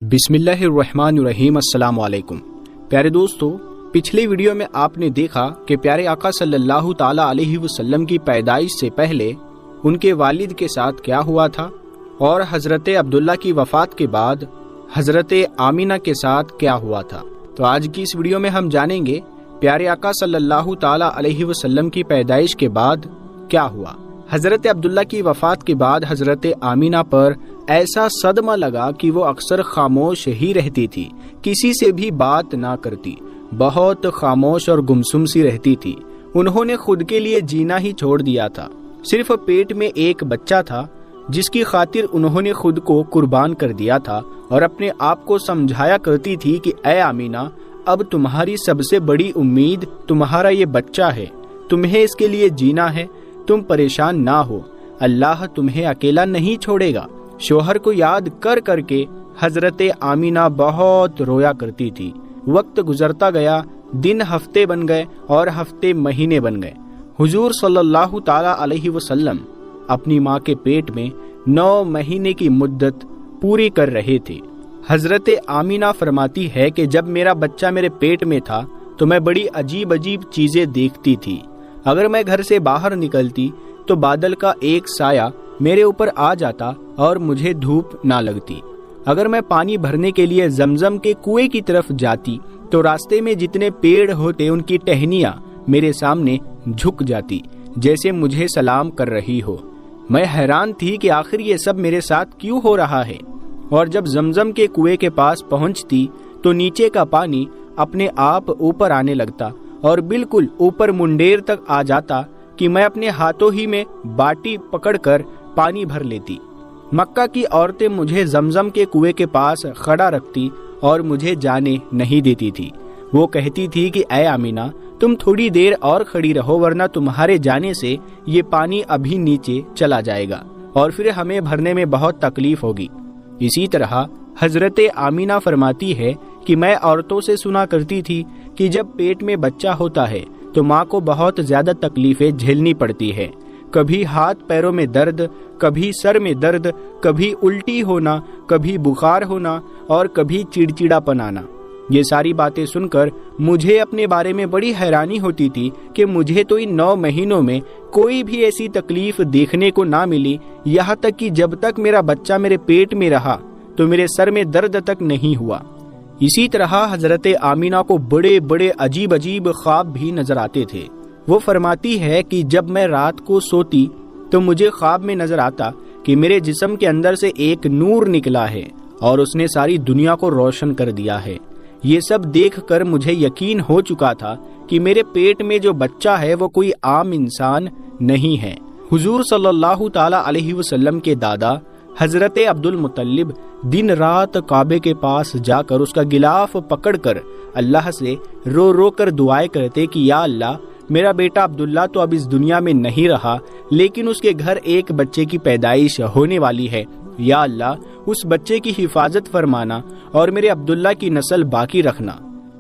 بسم اللہ الرحمن الرحیم۔ السلام علیکم پیارے دوستو، پچھلے ویڈیو میں آپ نے دیکھا کہ پیارے آقا صلی اللہ تعالی علیہ وسلم کی پیدائش سے پہلے ان کے والد کے ساتھ کیا ہوا تھا، اور حضرت عبداللہ کی وفات کے بعد حضرت آمینہ کے ساتھ کیا ہوا تھا۔ تو آج کی اس ویڈیو میں ہم جانیں گے پیارے آقا صلی اللہ تعالی علیہ وسلم کی پیدائش کے بعد کیا ہوا۔ حضرت عبداللہ کی وفات کے بعد حضرت آمینہ پر ایسا صدمہ لگا کہ وہ اکثر خاموش ہی رہتی تھی، کسی سے بھی بات نہ کرتی، بہت خاموش اور گمسم سی رہتی تھی۔ انہوں نے خود کے لیے جینا ہی چھوڑ دیا تھا، صرف پیٹ میں ایک بچہ تھا جس کی خاطر انہوں نے خود کو قربان کر دیا تھا، اور اپنے آپ کو سمجھایا کرتی تھی کہ اے آمینہ، اب تمہاری سب سے بڑی امید تمہارا یہ بچہ ہے، تمہیں اس کے لیے جینا ہے، تم پریشان نہ ہو، اللہ تمہیں اکیلا نہیں چھوڑے گا۔ شوہر کو یاد کر کر کے حضرت آمینہ بہت رویا کرتی تھی۔ وقت گزرتا گیا، دن ہفتے بن گئے اور ہفتے مہینے بن گئے۔ حضور صلی اللہ تعالی علیہ وسلم اپنی ماں کے پیٹ میں 9 مہینے کی مدت پوری کر رہے تھے۔ حضرت آمینہ فرماتی ہے کہ جب میرا بچہ میرے پیٹ میں تھا تو میں بڑی عجیب چیزیں دیکھتی تھی۔ اگر میں گھر سے باہر نکلتی تو بادل کا ایک سایہ میرے اوپر آ جاتا اور مجھے دھوپ نہ لگتی۔ اگر میں پانی بھرنے کے لیے زمزم کے کنویں کی طرف جاتی تو راستے میں جتنے پیڑ ہوتے ان کی ٹہنیاں میرے سامنے جھک جاتی، جیسے مجھے سلام کر رہی ہو۔ میں حیران تھی کہ آخر یہ سب میرے ساتھ کیوں ہو رہا ہے، اور جب زمزم کے کنویں کے پاس پہنچتی تو نیچے کا پانی اپنے آپ اوپر آنے لگتا اور بالکل اوپر منڈیر تک آ جاتا کہ میں اپنے ہاتھوں ہی میں باٹی پکڑ کر پانی بھر لیتی۔ مکہ کی عورتیں مجھے زمزم کے کنویں کے پاس کھڑا رکھتی اور مجھے جانے نہیں دیتی تھی۔ وہ کہتی تھی کہ اے آمینہ، تم تھوڑی دیر اور کھڑی رہو، ورنہ تمہارے جانے سے یہ پانی ابھی نیچے چلا جائے گا اور پھر ہمیں بھرنے میں بہت تکلیف ہوگی۔ اسی طرح حضرت آمینہ فرماتی ہے کہ میں عورتوں سے سنا کرتی تھی کہ جب پیٹ میں بچہ ہوتا ہے تو ماں کو بہت زیادہ تکلیفیں جھیلنی پڑتی ہے، کبھی ہاتھ پیروں میں درد، کبھی سر میں درد، کبھی الٹی ہونا، کبھی بخار ہونا اور کبھی چڑچڑا پن آنا۔ یہ ساری باتیں سن کر مجھے اپنے بارے میں بڑی حیرانی ہوتی تھی کہ مجھے تو ان 9 مہینوں میں کوئی بھی ایسی تکلیف دیکھنے کو نہ ملی، یہاں تک کہ جب تک میرا بچہ میرے پیٹ میں رہا تو میرے سر میں درد تک نہیں ہوا۔ اسی طرح حضرت آمینہ کو بڑے بڑے عجیب خواب بھی نظر آتے تھے۔ وہ فرماتی ہے کہ جب میں رات کو سوتی تو مجھے خواب میں نظر آتا کہ میرے جسم کے اندر سے ایک نور نکلا ہے اور اس نے ساری دنیا کو روشن کر دیا ہے۔ یہ سب دیکھ کر مجھے یقین ہو چکا تھا کہ میرے پیٹ میں جو بچہ ہے وہ کوئی عام انسان نہیں ہے۔ حضور صلی اللہ تعالی علیہ وسلم کے دادا حضرت عبد المطلب دن رات کعبے کے پاس جا کر اس کا غلاف پکڑ کر اللہ سے رو رو کر دعائیں کرتے کہ یا اللہ، میرا بیٹا عبداللہ تو اب اس دنیا میں نہیں رہا، لیکن اس کے گھر ایک بچے کی پیدائش ہونے والی ہے، یا اللہ اس بچے کی حفاظت فرمانا اور میرے عبداللہ کی نسل باقی رکھنا۔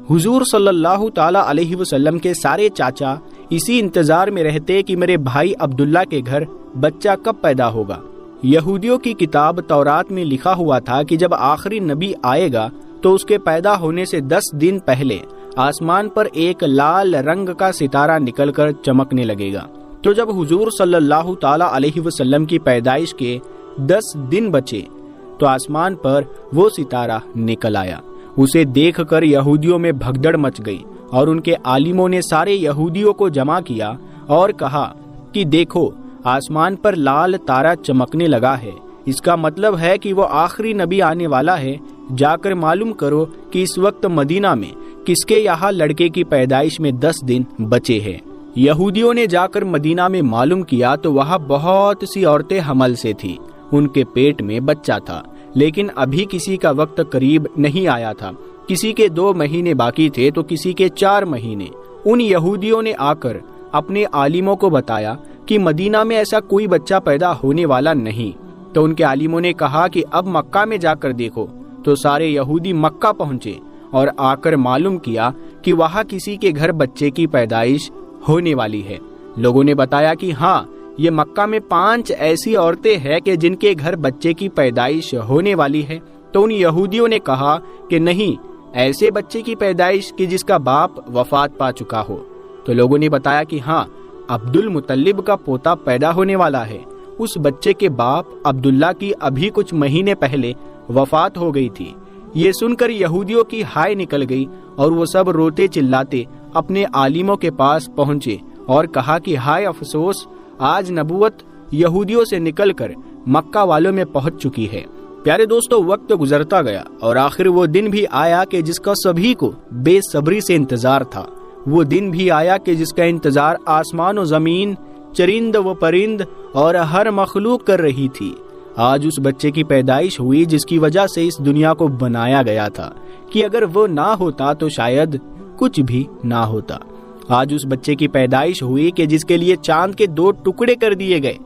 حضور صلی اللہ تعالی علیہ وسلم کے سارے چاچا اسی انتظار میں رہتے کہ میرے بھائی عبداللہ کے گھر بچہ کب پیدا ہوگا۔ یہودیوں کی کتاب تورات میں لکھا ہوا تھا کہ جب آخری نبی آئے گا تو اس کے پیدا ہونے سے 10 دن پہلے آسمان پر ایک لال رنگ کا ستارہ نکل کر چمکنے لگے گا۔ تو جب حضور صلی اللہ تعالی علیہ وسلم کی پیدائش کے 10 دن بچے تو آسمان پر وہ ستارہ نکل آیا۔ اسے دیکھ کر یہودیوں میں بھگدڑ مچ گئی اور ان کے عالموں نے سارے یہودیوں کو جمع کیا اور کہا کہ دیکھو، آسمان پر لال تارا چمکنے لگا ہے، اس کا مطلب ہے کہ وہ آخری نبی آنے والا ہے۔ جا کر معلوم کرو کہ اس وقت مدینہ میں کس کے یہاں لڑکے کی پیدائش میں 10 دن بچے ہیں۔ یہودیوں نے جا کر مدینہ میں معلوم کیا تو وہاں بہت سی عورتیں حمل سے تھیں، ان کے پیٹ میں بچہ تھا، لیکن ابھی کسی کا وقت قریب نہیں آیا تھا، کسی کے 2 مہینے باقی تھے تو کسی کے 4 مہینے۔ ان یہودیوں نے آ کر اپنے عالموں کو بتایا کہ مدینہ میں ایسا کوئی بچہ پیدا ہونے والا نہیں۔ تو ان کے عالموں نے کہا کہ اب مکہ میں جا کر دیکھو۔ تو سارے یہودی مکہ پہنچے اور آ کر معلوم کیا کہ وہاں کسی کے گھر بچے کی پیدائش ہونے والی ہے۔ لوگوں نے بتایا کہ ہاں، یہ مکہ میں 5 ایسی عورتیں ہیں کہ جن کے گھر بچے کی پیدائش ہونے والی ہے۔ تو ان یہودیوں نے کہا کہ نہیں، ایسے بچے کی پیدائش کہ جس کا باپ وفات پا چکا ہو۔ تو لوگوں نے بتایا کہ ہاں، عبد المطلب کا پوتا پیدا ہونے والا ہے۔ اس بچے کے باپ عبداللہ کی ابھی کچھ مہینے پہلے وفات ہو گئی تھی۔ یہ سن کر یہودیوں کی ہائے نکل گئی اور وہ سب روتے چلاتے اپنے عالموں کے پاس پہنچے اور کہا کہ ہائے افسوس، آج نبوت یہودیوں سے نکل کر مکہ والوں میں پہنچ چکی ہے۔ پیارے دوستو، وقت گزرتا گیا اور آخر وہ دن بھی آیا کہ جس کا سبھی کو بے صبری سے انتظار تھا۔ وہ دن بھی آیا کہ جس کا انتظار آسمان و زمین، چرند و پرند اور ہر مخلوق کر رہی تھی۔ آج اس بچے کی پیدائش ہوئی جس کی وجہ سے اس دنیا کو بنایا گیا تھا کہ اگر وہ نہ ہوتا تو شاید کچھ بھی نہ ہوتا۔ آج اس بچے کی پیدائش ہوئی کہ جس کے لیے چاند کے 2 ٹکڑے کر دیے گئے۔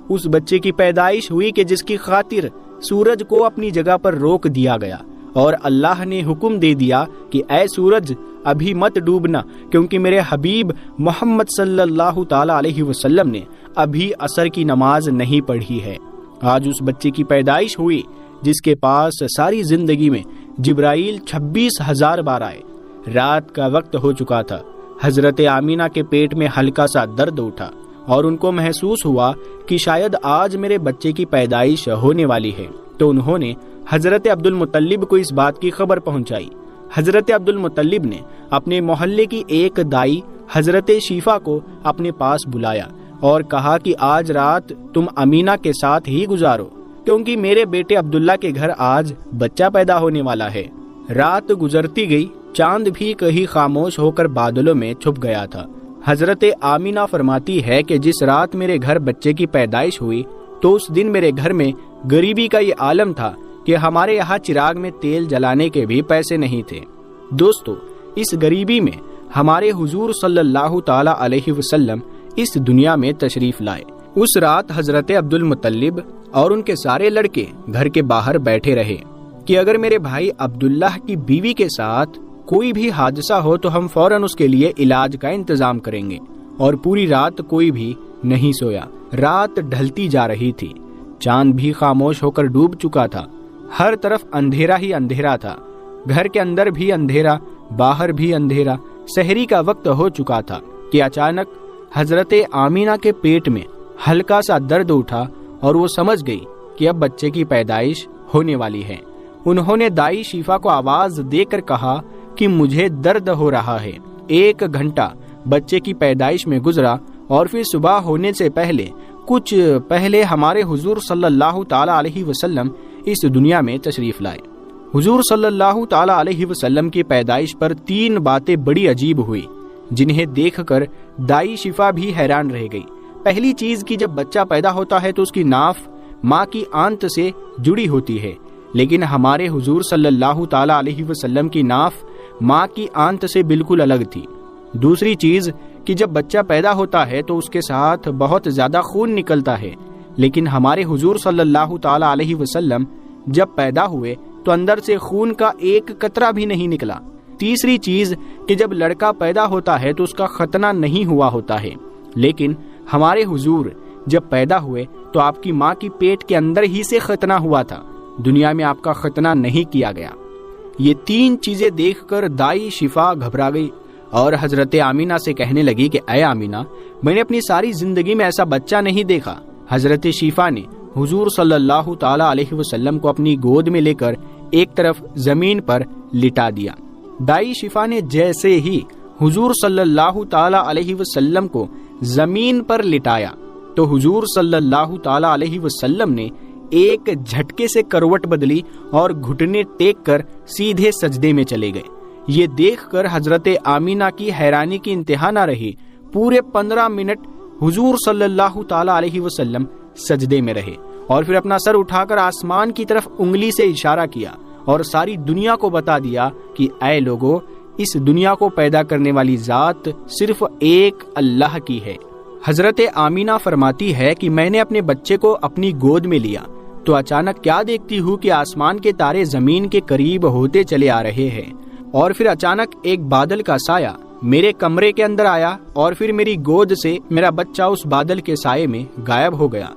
اس بچے کی پیدائش ہوئی کہ جس کی خاطر سورج کو اپنی جگہ پر روک دیا گیا اور اللہ نے حکم دے دیا کہ اے سورج ابھی مت ڈوبنا، کیونکہ میرے حبیب محمد صلی اللہ تعالی علیہ وسلم نے ابھی عصر کی نماز نہیں پڑھی ہے۔ آج اس بچے کی پیدائش ہوئی جس کے پاس ساری زندگی میں جبرائیل 26,000 بار آئے۔ رات کا وقت ہو چکا تھا۔ حضرت آمینہ کے پیٹ میں ہلکا سا درد اٹھا اور ان کو محسوس ہوا کہ شاید آج میرے بچے کی پیدائش ہونے والی ہے، تو انہوں نے حضرت عبد المطلب کو اس بات کی خبر پہنچائی۔ حضرت عبد المطلب نے اپنے محلے کی ایک دائی حضرت شیفا کو اپنے پاس بلایا اور کہا کہ آج رات تم امینہ کے ساتھ ہی گزارو، کیونکہ میرے بیٹے عبداللہ کے گھر آج بچہ پیدا ہونے والا ہے۔ رات گزرتی گئی، چاند بھی کہیں خاموش ہو کر بادلوں میں چھپ گیا تھا۔ حضرت آمینہ فرماتی ہے کہ جس رات میرے گھر بچے کی پیدائش ہوئی تو اس دن میرے گھر میں غریبی کا یہ عالم تھا کہ ہمارے یہاں چراغ میں تیل جلانے کے بھی پیسے نہیں تھے۔ دوستو، اس غریبی میں ہمارے حضور صلی اللہ تعالی علیہ وسلم اس دنیا میں تشریف لائے۔ اس رات حضرت عبد المطلب اور ان کے سارے لڑکے گھر کے باہر بیٹھے رہے کہ اگر میرے بھائی عبداللہ کی بیوی کے ساتھ کوئی بھی حادثہ ہو تو ہم فوراً اس کے لیے علاج کا انتظام کریں گے۔ اور پوری رات کوئی بھی نہیں سویا۔ رات ڈھلتی جا رہی تھی، چاند بھی خاموش ہو کر ڈوب چکا تھا، ہر طرف اندھیرا ہی اندھیرا تھا، گھر کے اندر بھی اندھیرا، باہر بھی اندھیرا۔ سحری کا وقت ہو چکا تھا کہ اچانک حضرت آمینہ کے پیٹ میں ہلکا سا درد اٹھا اور وہ سمجھ گئی کہ اب بچے کی پیدائش ہونے والی ہے۔ انہوں نے دائی شیفا کو آواز دے کر کہا کہ مجھے درد ہو رہا ہے۔ 1 گھنٹہ بچے کی پیدائش میں گزرا اور پھر صبح ہونے سے کچھ پہلے ہمارے حضور صلی اللہ تعالی علیہ وسلم اس دنیا میں تشریف لائے۔ حضور صلی اللہ تعالی علیہ وسلم کی پیدائش پر 3 باتیں بڑی عجیب ہوئی جنہیں دیکھ کر دائی شفا بھی حیران رہ گئی۔ پہلی چیز کہ جب بچہ پیدا ہوتا ہے تو اس کی ناف ماں کی آنت سے جڑی ہوتی ہے، لیکن ہمارے حضور صلی اللہ تعالی علیہ وسلم کی ناف ماں کی آنت سے بالکل الگ تھی۔ دوسری چیز کہ جب بچہ پیدا ہوتا ہے تو اس کے ساتھ بہت زیادہ خون نکلتا ہے، لیکن ہمارے حضور صلی اللہ تعالی علیہ وسلم جب پیدا ہوئے تو اندر سے خون کا ایک قطرہ بھی نہیں نکلا۔ تیسری چیز کہ جب لڑکا پیدا ہوتا ہے تو اس کا ختنہ نہیں ہوا ہوتا ہے، لیکن ہمارے حضور جب پیدا ہوئے تو آپ کی ماں کی پیٹ کے اندر ہی سے ختنہ ہوا تھا، دنیا میں آپ کا ختنہ نہیں کیا گیا۔ یہ 3 چیزیں دیکھ کر دائی شفا گھبرا گئی اور حضرت آمینہ سے کہنے لگی کہ اے آمینہ، میں نے اپنی ساری زندگی میں ایسا بچہ نہیں دیکھا۔ حضرت شفا نے حضور صلی اللہ تعالی علیہ وسلم کو اپنی گود میں لے کر ایک طرف زمین پر لٹا دیا۔ دائی شفا نے جیسے ہی حضور صلی اللہ تعالی علیہ وسلم کو زمین پر لٹایا تو حضور صلی اللہ تعالی علیہ وسلم نے ایک جھٹکے سے کروٹ بدلی اور گھٹنے ٹیک کر سیدھے سجدے میں چلے گئے۔ یہ دیکھ کر حضرت آمینہ کی حیرانی کی انتہا نہ رہی۔ پورے 15 منٹ حضور صلی اللہ تعالی علیہ وسلم سجدے میں رہے اور پھر اپنا سر اٹھا کر آسمان کی طرف انگلی سے اشارہ کیا اور ساری دنیا کو بتا دیا کہ اے لوگو، اس دنیا کو پیدا کرنے والی ذات صرف ایک اللہ کی ہے۔ حضرت آمینہ فرماتی ہے کہ میں نے اپنے بچے کو اپنی گود میں لیا تو اچانک کیا دیکھتی ہوں کہ آسمان کے تارے زمین کے قریب ہوتے چلے آ رہے ہیں، اور پھر اچانک ایک بادل کا سایہ میرے کمرے کے اندر آیا اور پھر میری گود سے میرا بچہ اس بادل کے سائے میں غائب ہو گیا۔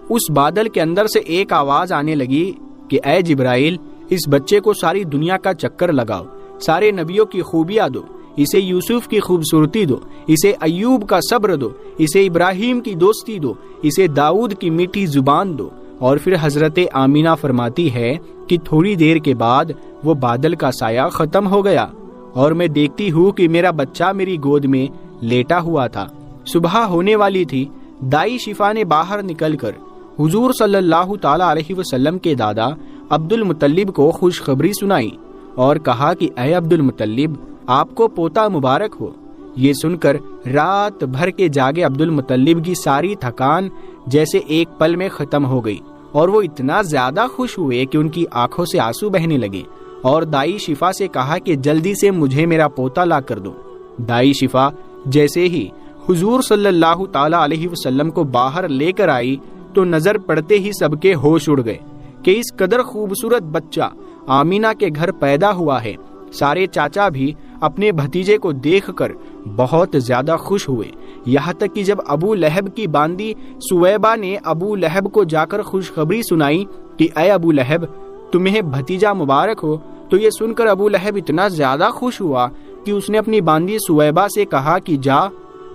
اس بادل کے اندر سے ایک آواز آنے لگی کہ اے جبرائیل، اس بچے کو ساری دنیا کا چکر لگاؤ، سارے نبیوں کی خوبیاں دو، اسے یوسف کی خوبصورتی دو، اسے ایوب کا صبر دو، اسے ابراہیم کی دوستی دو، اسے داؤد کی میٹھی زبان دو۔ اور پھر حضرت آمینہ فرماتی ہے کہ تھوڑی دیر کے بعد وہ بادل کا سایہ ختم ہو گیا اور میں دیکھتی ہوں کہ میرا بچہ میری گود میں لیٹا ہوا تھا۔ صبح ہونے والی تھی۔ دائی شفا نے باہر نکل کر حضور صلی اللہ تعالی علیہ وسلم کے دادا عبد المطلب کو خوشخبری سنائی اور کہا کہ اے عبد المطلب، آپ کو پوتا مبارک ہو۔ یہ سن کر رات بھر کے جاگے عبد المطلب کی ساری تھکان جیسے ایک پل میں ختم ہو گئی اور وہ اتنا زیادہ خوش ہوئے کہ ان کی آنکھوں سے آنسو بہنے لگے اور دائی شفا سے کہا کہ جلدی سے مجھے میرا پوتا لا کر دو۔ دائی شفا جیسے ہی حضور صلی اللہ تعالی علیہ وسلم کو باہر لے کر آئی تو نظر پڑتے ہی سب کے ہوش اڑ گئے کہ اس قدر خوبصورت بچہ آمینہ کے گھر پیدا ہوا ہے۔ سارے چاچا بھی اپنے بھتیجے کو دیکھ کر بہت زیادہ خوش ہوئے، یہاں تک کہ جب ابو لہب کی باندی سویبہ نے ابو لہب کو جا کر خوشخبری سنائی کہ اے ابو لہب، تمہیں بھتیجا مبارک ہو، تو یہ سن کر ابو لہب اتنا زیادہ خوش ہوا کہ اس نے اپنی باندی سویبہ سے کہا کہ جا،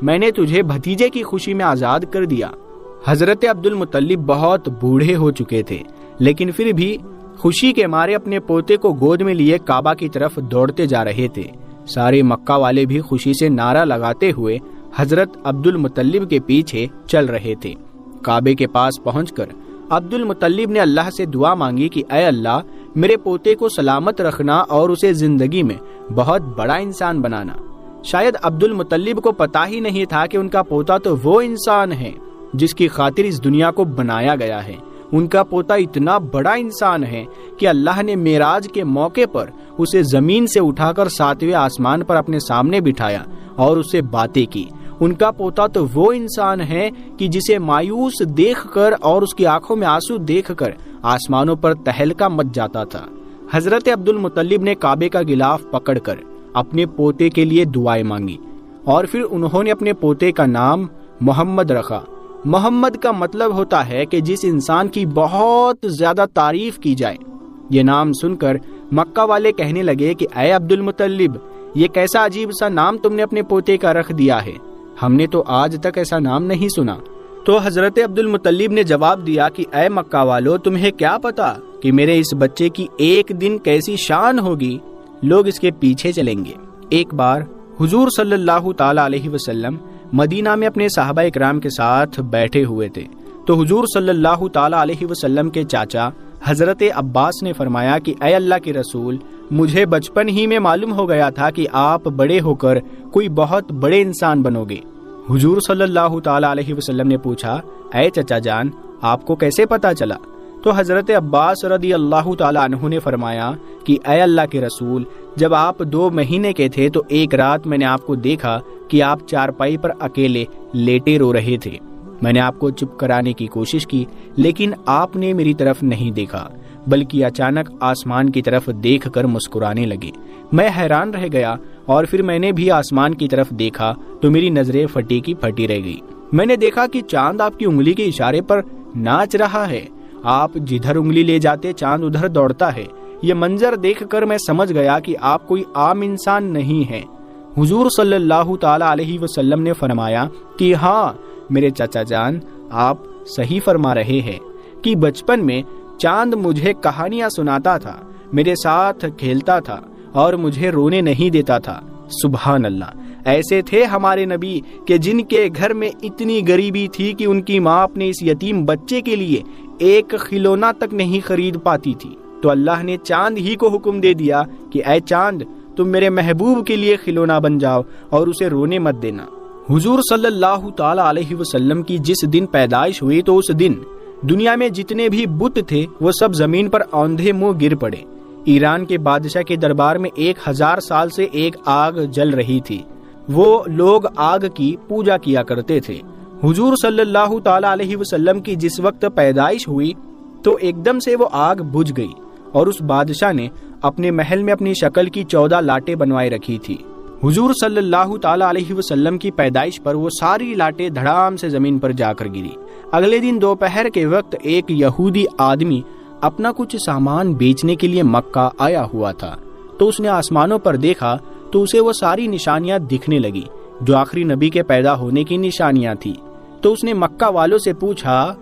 میں نے تجھے بھتیجے کی خوشی میں آزاد کر دیا۔ حضرت عبد المطلب بہت بوڑھے ہو چکے تھے، لیکن پھر بھی خوشی کے مارے اپنے پوتے کو گود میں لیے کعبہ کی طرف دوڑتے جا رہے تھے۔ سارے مکہ والے بھی خوشی سے نعرہ لگاتے ہوئے حضرت عبد المطلب کے پیچھے چل رہے تھے۔ کعبے کے پاس پہنچ کر عبد المطلب نے اللہ سے دعا مانگی کہ اے اللہ، میرے پوتے کو سلامت رکھنا اور اسے زندگی میں بہت بڑا انسان بنانا۔ شاید عبد المطلب کو پتا ہی نہیں تھا کہ ان کا پوتا تو وہ انسان ہے جس کی خاطر اس دنیا کو بنایا گیا ہے۔ ان کا پوتا اتنا بڑا انسان ہے کہ اللہ نے معراج کے موقع پر اسے زمین سے اٹھا کر 7ویں آسمان پر اپنے سامنے بٹھایا اور اسے باتیں کی۔ ان کا پوتا تو وہ انسان ہے کہ جسے مایوس دیکھ کر اور اس کی آنکھوں میں آنسو دیکھ کر آسمانوں پر تہلکہ مچ جاتا تھا۔ حضرت عبد المطلب نے کعبے کا غلاف پکڑ کر اپنے پوتے کے لیے دعائیں مانگی اور پھر انہوں نے اپنے پوتے کا نام محمد رکھا۔ محمد کا مطلب ہوتا ہے کہ جس انسان کی بہت زیادہ تعریف کی جائے۔ یہ نام سن کر مکہ والے کہنے لگے کہ اے عبد المطلب، یہ کیسا عجیب سا نام تم نے اپنے پوتے کا رکھ دیا ہے، ہم نے تو آج تک ایسا نام نہیں سنا۔ تو حضرت عبد المطلب نے جواب دیا کہ اے مکہ والو، تمہیں کیا پتا کہ میرے اس بچے کی ایک دن کیسی شان ہوگی، لوگ اس کے پیچھے چلیں گے۔ ایک بار حضور صلی اللہ تعالی علیہ وسلم مدینہ میں اپنے صحابہ اکرام کے ساتھ بیٹھے ہوئے تھے تو حضور صلی اللہ تعالی علیہ وسلم کے چاچا حضرت عباس نے فرمایا کہ اے اللہ کے رسول، مجھے بچپن ہی میں معلوم ہو گیا تھا کہ آپ بڑے ہو کر کوئی بہت بڑے انسان بنو گے۔ حضور صلی اللہ تعالی علیہ وسلم نے پوچھا، اے چچا جان، آپ کو کیسے پتا چلا؟ تو حضرت عباس رضی اللہ تعالی عنہ نے فرمایا کہ اے اللہ کے رسول، جب آپ 2 مہینے کے تھے تو ایک رات میں نے آپ کو دیکھا کہ آپ چارپائی پر اکیلے لیٹے رو رہے تھے۔ میں نے آپ کو چپ کرانے کی کوشش کی، لیکن آپ نے میری طرف نہیں دیکھا بلکہ اچانک آسمان کی طرف دیکھ کر مسکرانے لگے۔ میں حیران رہ گیا اور پھر میں نے بھی آسمان کی طرف دیکھا تو میری نظریں پھٹی کی پھٹی رہ گئی۔ میں نے دیکھا کہ چاند آپ کی انگلی کے اشارے پر ناچ رہا ہے، آپ جدھر انگلی لے جاتے چاند ادھر دوڑتا ہے۔ یہ منظر دیکھ کر میں سمجھ گیا کہ آپ کوئی عام انسان نہیں ہیں۔ حضور صلی اللہ تعالی علیہ وسلم نے فرمایا کہ ہاں میرے چچا جان، آپ صحیح فرما رہے ہیں کہ بچپن میں چاند مجھے کہانیاں سناتا تھا، میرے ساتھ کھیلتا تھا اور مجھے رونے نہیں دیتا تھا۔ سبحان اللہ، ایسے تھے ہمارے نبی کہ جن کے گھر میں اتنی غریبی تھی کہ ان کی ماں اپنے اس یتیم بچے کے لیے ایک کھلونا تک نہیں خرید پاتی تھی، تو اللہ نے چاند ہی کو حکم دے دیا کہ اے چاند، تم میرے محبوب کے لیے کھلونا بن جاؤ اور اسے رونے مت دینا۔ حضور صلی اللہ تعالی علیہ وسلم کی جس دن پیدائش ہوئی تو اس دن دنیا میں جتنے بھی بت تھے وہ سب زمین پر اوندھے منہ گر پڑے۔ ایران کے بادشاہ کے دربار میں 1000 سال سے ایک آگ جل رہی تھی، وہ لوگ آگ کی پوجا کیا کرتے تھے۔ حضور صلی اللہ تعالی علیہ وسلم کی جس وقت پیدائش ہوئی تو ایک دم سے وہ آگ بجھ گئی اور اس بادشاہ نے اپنے محل میں اپنی شکل کی 14 لاٹیں بنوائے رکھی تھی۔ حضور صلی اللہ تعالی علیہ وسلم کی پیدائش پر وہ ساری لاٹیں دھڑام سے زمین پر جا کر گری۔ اگلے دن دوپہر کے وقت ایک یہودی آدمی اپنا کچھ سامان بیچنے کے لیے مکہ آیا ہوا تھا، تو اس نے آسمانوں پر دیکھا تو اسے وہ ساری نشانیاں دکھنے لگی جو آخری نبی کے پیدا ہونے کی نشانیاں تھی۔ تو اس نے مکہ والوں سے پوچھا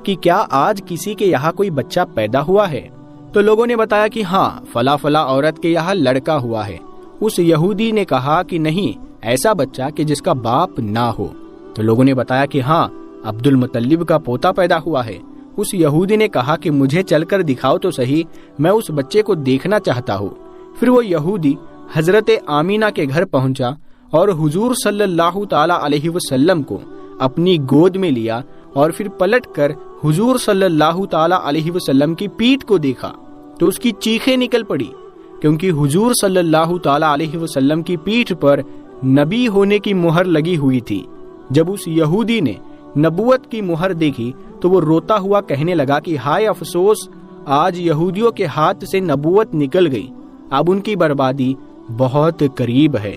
کہ کیا آج کسی کے یہاں کوئی بچہ پیدا ہوا ہے؟ تو لوگوں نے بتایا کہ ہاں، فلاں فلاں عورت کے یہاں لڑکا ہوا ہے۔ اس یہودی نے کہا کہ نہیں، ایسا بچہ کہ جس کا باپ نہ ہو۔ تو لوگوں نے بتایا کہ ہاں، عبد المطلب کا پوتا پیدا ہوا ہے۔ اس یہودی نے کہا کہ مجھے چل کر دکھاؤ تو صحیح، میں اس بچے کو دیکھنا چاہتا ہوں۔ پھر وہ یہودی حضرت آمینہ کے گھر پہنچا اور حضور صلی اللہ تعالی علیہ وسلم کو اپنی گود میں لیا، اور پھر پلٹ کر حضور صلی اللہ تعالی علیہ وسلم کی پیٹھ کو دیکھا تو اس کی چیخیں نکل پڑی، کیونکہ حضور صلی اللہ تعالی علیہ وسلم کی پیٹھ پر نبی ہونے کی مہر لگی ہوئی تھی۔ جب اس یہودی نے نبوت کی مہر دیکھی تو وہ روتا ہوا کہنے لگا کہ ہائے افسوس، آج یہودیوں کے ہاتھ سے نبوت نکل گئی، اب ان کی بربادی بہت قریب ہے۔